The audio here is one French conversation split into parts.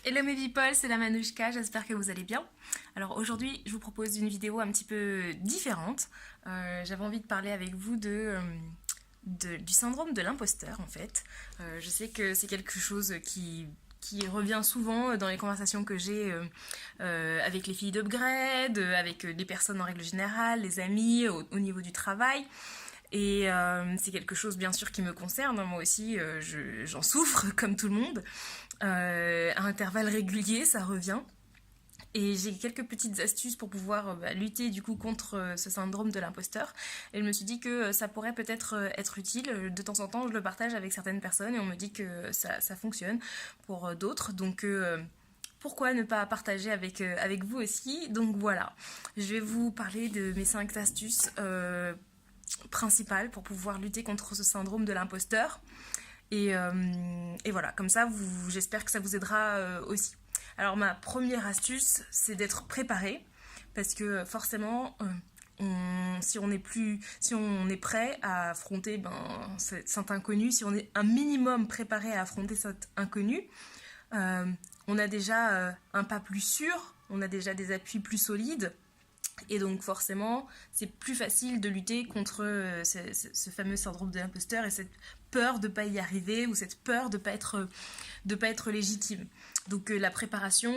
Hello mes people, c'est la Manouchka, j'espère que vous allez bien. Alors aujourd'hui, je vous propose une vidéo un petit peu différente. J'avais envie de parler avec vous du syndrome de l'imposteur en fait. Je sais que c'est quelque chose qui revient souvent dans les conversations que j'ai avec les filles d'Upgrade, avec les personnes en règle générale, les amis, au niveau du travail. Et c'est quelque chose bien sûr qui me concerne, moi aussi j'en souffre comme tout le monde. À intervalles réguliers, ça revient. Et j'ai quelques petites astuces pour pouvoir lutter du coup contre ce syndrome de l'imposteur. Et je me suis dit que ça pourrait peut-être être utile. De temps en temps, je le partage avec certaines personnes et on me dit que ça fonctionne pour d'autres. Donc pourquoi ne pas partager avec vous aussi. Donc voilà, je vais vous parler de mes 5 astuces principales pour pouvoir lutter contre ce syndrome de l'imposteur. Et voilà, comme ça, j'espère que ça vous aidera aussi. Alors ma première astuce, c'est d'être préparé, parce que forcément, si on est prêt à affronter cet inconnu, si on est un minimum préparé à affronter cet inconnu, on a déjà un pas plus sûr, on a déjà des appuis plus solides. Et donc forcément, c'est plus facile de lutter contre ce fameux syndrome de l'imposteur et cette peur de ne pas y arriver ou cette peur de ne pas être légitime. Donc la préparation,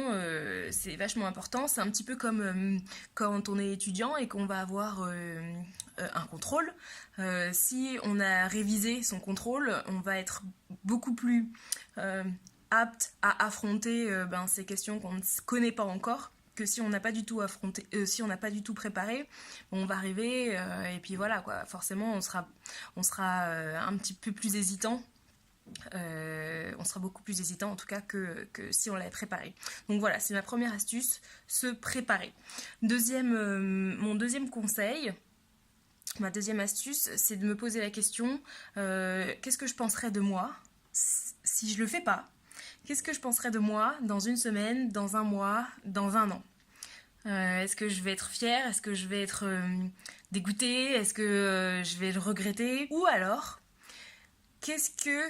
c'est vachement important. C'est un petit peu comme quand on est étudiant et qu'on va avoir un contrôle. Si on a révisé son contrôle, on va être beaucoup plus apte à affronter ces questions qu'on ne connaît pas encore, que si on n'a pas du tout affronté, si on n'a pas du tout préparé, on va arriver et puis voilà quoi. Forcément, on sera un petit peu plus hésitant. On sera beaucoup plus hésitant en tout cas que si on l'avait préparé. Donc voilà, c'est ma première astuce, se préparer. Mon deuxième conseil, ma deuxième astuce, c'est de me poser la question qu'est-ce que je penserais de moi si je le fais pas? Qu'est-ce que je penserais de moi dans une semaine, dans un mois, dans un an? Est-ce que je vais être fière? Est-ce que je vais être dégoûtée? Est-ce que je vais le regretter? Ou alors, qu'est-ce que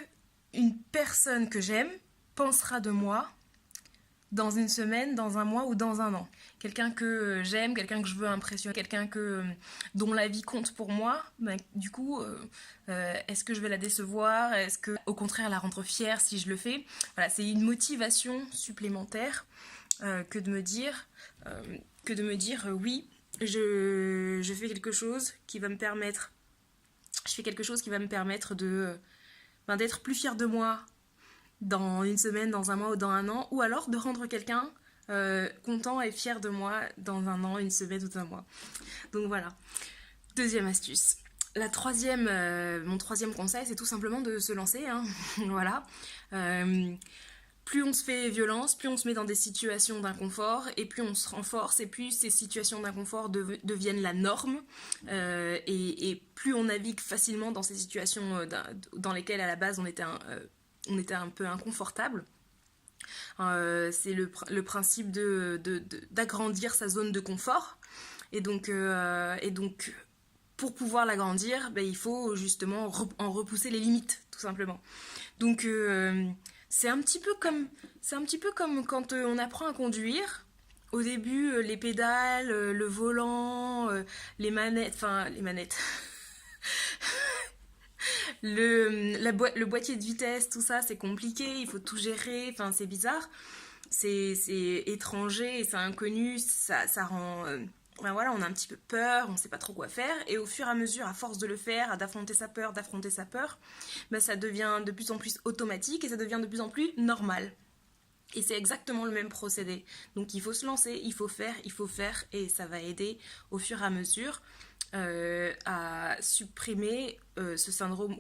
une personne que j'aime pensera de moi dans une semaine, dans un mois ou dans un an? Quelqu'un que j'aime, quelqu'un que je veux impressionner, quelqu'un dont la vie compte pour moi, du coup, est-ce que je vais la décevoir? Est-ce que, au contraire, la rendre fière si je le fais? Voilà, c'est une motivation supplémentaire que de me dire, oui, je fais quelque chose qui va me permettre, d'être plus fière de moi dans une semaine, dans un mois ou dans un an, ou alors de rendre quelqu'un content et fier de moi dans un an, une semaine ou un mois. Donc voilà. Deuxième astuce. Mon troisième conseil, c'est tout simplement de se lancer. Hein. Voilà. Plus on se fait violence, plus on se met dans des situations d'inconfort, et plus on se renforce, et plus ces situations d'inconfort deviennent la norme, et plus on navigue facilement dans ces situations dans lesquelles à la base on était un peu inconfortable. C'est le principe d'agrandir sa zone de confort. Et donc pour pouvoir l'agrandir, il faut justement en repousser les limites, tout simplement. Donc c'est un petit peu comme quand on apprend à conduire. Au début, les pédales, le volant, les manettes, le boîtier de vitesse, tout ça, c'est compliqué, il faut tout gérer, c'est bizarre, c'est étranger, c'est inconnu, ça rend... voilà, on a un petit peu peur, on sait pas trop quoi faire, et au fur et à mesure, à force de le faire, d'affronter sa peur, ça devient de plus en plus automatique et ça devient de plus en plus normal. Et c'est exactement le même procédé. Donc il faut se lancer, il faut faire, et ça va aider au fur et à mesure à supprimer ce syndrome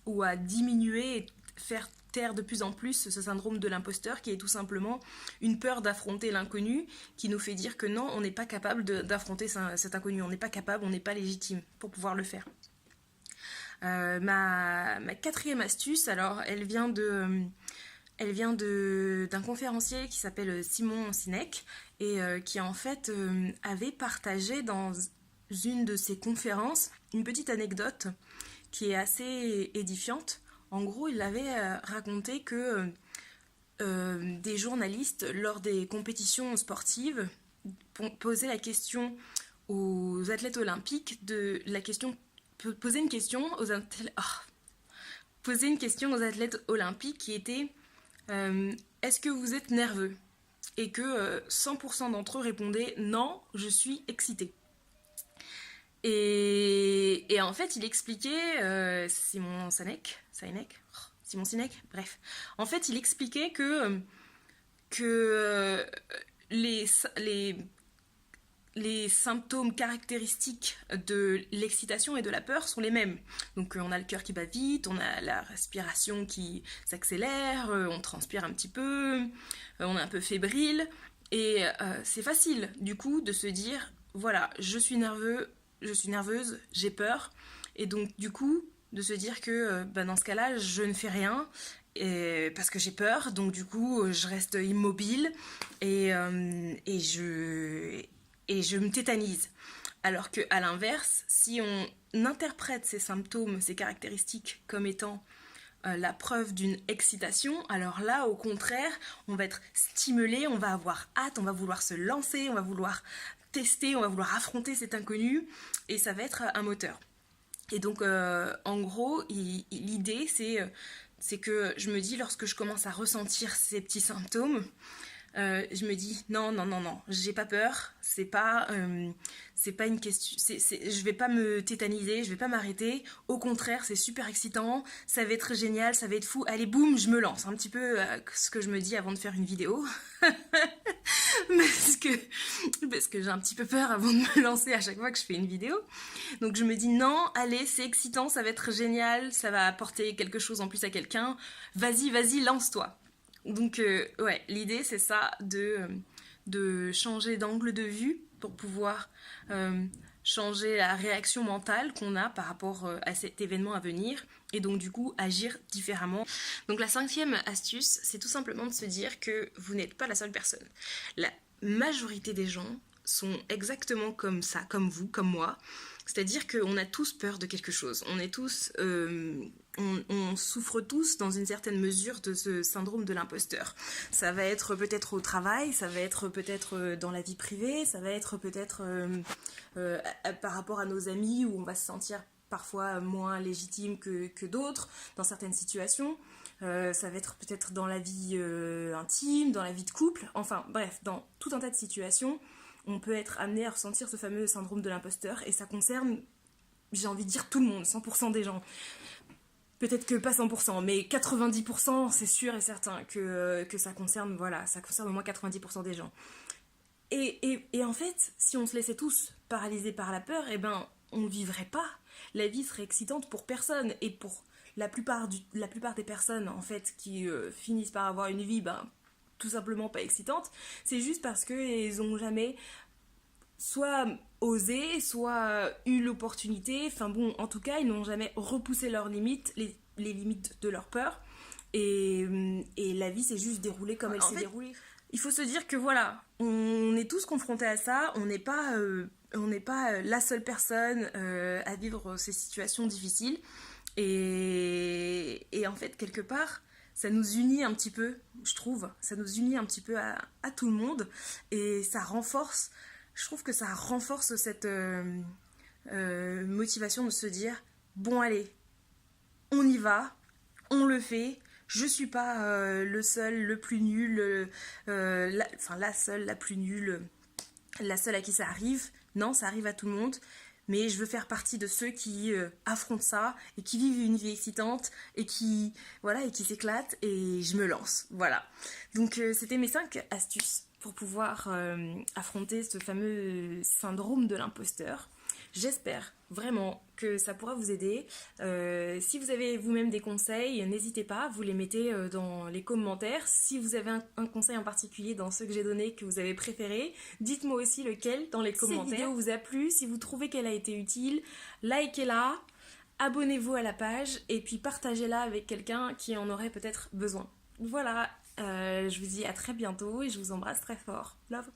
ou à diminuer et faire taire de plus en plus ce syndrome de l'imposteur qui est tout simplement une peur d'affronter l'inconnu qui nous fait dire que non, on n'est pas capable d'affronter cet inconnu, on n'est pas capable, on n'est pas légitime pour pouvoir le faire. Ma quatrième astuce, alors, elle vient d'un conférencier qui s'appelle Simon Sinek et qui en fait avait partagé dans une de ses conférences une petite anecdote qui est assez édifiante. En gros, il avait raconté que des journalistes lors des compétitions sportives posaient la question aux athlètes olympiques poser une question aux athlètes, poser une question aux athlètes olympiques qui était est-ce que vous êtes nerveux? Et que 100% d'entre eux répondaient non, je suis excité. Et en fait, il expliquait, Simon Sinek, bref. En fait, il expliquait que les symptômes caractéristiques de l'excitation et de la peur sont les mêmes. Donc on a le cœur qui bat vite, on a la respiration qui s'accélère, on transpire un petit peu, on est un peu fébrile. Et c'est facile, du coup, de se dire, voilà, je suis nerveuse, j'ai peur. Et donc, du coup, de se dire que dans ce cas-là, je ne fais rien parce que j'ai peur. Donc, du coup, je reste immobile et je me tétanise. Alors qu'à l'inverse, si on interprète ces symptômes, ces caractéristiques comme étant la preuve d'une excitation, alors là, au contraire, on va être stimulé, on va avoir hâte, on va vouloir se lancer, on va vouloir tester, on va vouloir affronter cet inconnu, et ça va être un moteur. Et donc, en gros, l'idée, c'est que je me dis, lorsque je commence à ressentir ces petits symptômes, je me dis non, j'ai pas peur, c'est pas une question, je vais pas me tétaniser, je vais pas m'arrêter, au contraire c'est super excitant, ça va être génial, ça va être fou, allez boum, je me lance, un petit peu ce que je me dis avant de faire une vidéo, parce que j'ai un petit peu peur avant de me lancer à chaque fois que je fais une vidéo, donc je me dis non, allez c'est excitant, ça va être génial, ça va apporter quelque chose en plus à quelqu'un, vas-y, lance-toi. Donc, ouais, l'idée, c'est ça, de changer d'angle de vue pour pouvoir changer la réaction mentale qu'on a par rapport à cet événement à venir et donc, du coup, agir différemment. Donc, la 5e astuce, c'est tout simplement de se dire que vous n'êtes pas la seule personne. La majorité des gens sont exactement comme ça, comme vous, comme moi. C'est-à-dire qu'on a tous peur de quelque chose. On est tous... on souffre tous dans une certaine mesure de ce syndrome de l'imposteur. Ça va être peut-être au travail, ça va être peut-être dans la vie privée, ça va être peut-être par rapport à nos amis où on va se sentir parfois moins légitime que d'autres dans certaines situations. Ça va être peut-être dans la vie intime, dans la vie de couple, enfin bref, dans tout un tas de situations, on peut être amené à ressentir ce fameux syndrome de l'imposteur et ça concerne, j'ai envie de dire, tout le monde, 100% des gens. Peut-être que pas 100%, mais 90%, c'est sûr et certain que ça concerne, voilà, ça concerne au moins 90% des gens. Et en fait, si on se laissait tous paralysés par la peur, eh ben, on ne vivrait pas. La vie serait excitante pour personne. Et pour la plupart des personnes, en fait, qui finissent par avoir une vie, tout simplement pas excitante, c'est juste parce qu'ils n'ont jamais soit osé, soit eu l'opportunité, enfin bon, en tout cas, ils n'ont jamais repoussé leurs limites, les limites de leur peur, et la vie s'est juste déroulée comme elle s'est déroulée. Il faut se dire que voilà, on est tous confrontés à ça, on n'est pas la seule personne à vivre ces situations difficiles, et en fait, quelque part, ça nous unit un petit peu, je trouve, ça nous unit un petit peu à tout le monde, et ça renforce, je trouve que ça renforce cette motivation de se dire, bon allez, on y va, on le fait, je suis pas le seul, le plus nul, la seule, la plus nulle, la seule à qui ça arrive, non, ça arrive à tout le monde, mais je veux faire partie de ceux qui affrontent ça et qui vivent une vie excitante et qui s'éclatent et je me lance, voilà. Donc c'était mes 5 astuces pour pouvoir affronter ce fameux syndrome de l'imposteur. J'espère vraiment que ça pourra vous aider. Si vous avez vous-même des conseils, n'hésitez pas, vous les mettez dans les commentaires. Si vous avez un conseil en particulier dans ceux que j'ai donnés que vous avez préféré, dites-moi aussi lequel dans les commentaires. Si cette vidéo vous a plu, si vous trouvez qu'elle a été utile, likez-la, abonnez-vous à la page et puis partagez-la avec quelqu'un qui en aurait peut-être besoin. Voilà, je vous dis à très bientôt et je vous embrasse très fort. Love!